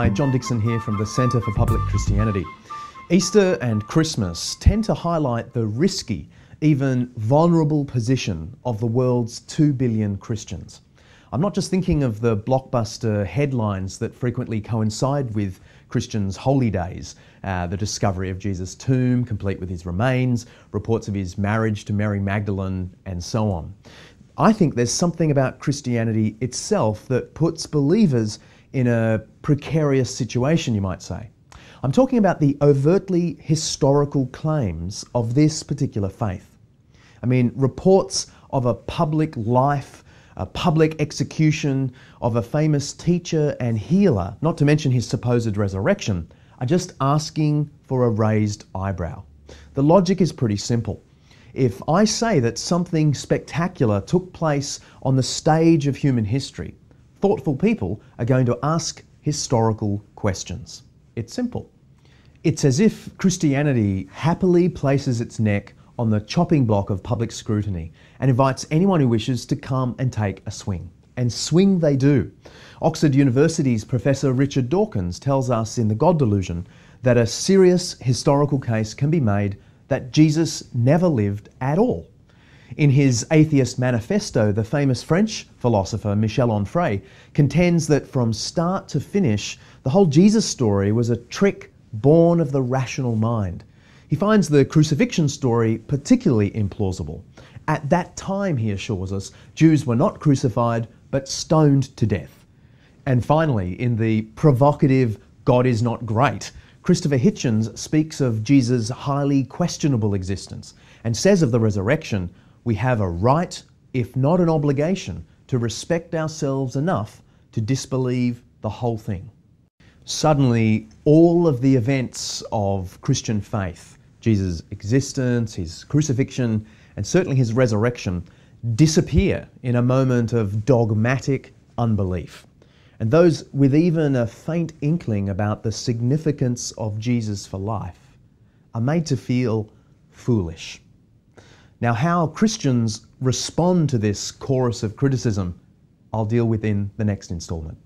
Hi, John Dickson here from the Centre for Public Christianity. Easter and Christmas tend to highlight the risky, even vulnerable position of the world's 2 billion Christians. I'm not just thinking of the blockbuster headlines that frequently coincide with Christians' holy days, the discovery of Jesus' tomb, complete with his remains, reports of his marriage to Mary Magdalene, and so on. I think there's something about Christianity itself that puts believers in a precarious situation, you might say. I'm talking about the overtly historical claims of this particular faith. I mean, reports of a public life, a public execution of a famous teacher and healer, not to mention his supposed resurrection, are just asking for a raised eyebrow. The logic is pretty simple. If I say that something spectacular took place on the stage of human history, thoughtful people are going to ask historical questions. It's simple. It's as if Christianity happily places its neck on the chopping block of public scrutiny and invites anyone who wishes to come and take a swing. And swing they do. Oxford University's Professor Richard Dawkins tells us in The God Delusion that a serious historical case can be made that Jesus never lived at all. In his Atheist Manifesto, the famous French philosopher Michel Onfray contends that from start to finish, the whole Jesus story was a trick born of the rational mind. He finds the crucifixion story particularly implausible. At that time, he assures us, Jews were not crucified, but stoned to death. And finally, in the provocative God is not great, Christopher Hitchens speaks of Jesus' highly questionable existence and says of the resurrection, we have a right, if not an obligation, to respect ourselves enough to disbelieve the whole thing. Suddenly, all of the events of Christian faith, Jesus' existence, his crucifixion, and certainly his resurrection, disappear in a moment of dogmatic unbelief. And those with even a faint inkling about the significance of Jesus for life are made to feel foolish. Now, how Christians respond to this chorus of criticism, I'll deal with in the next instalment.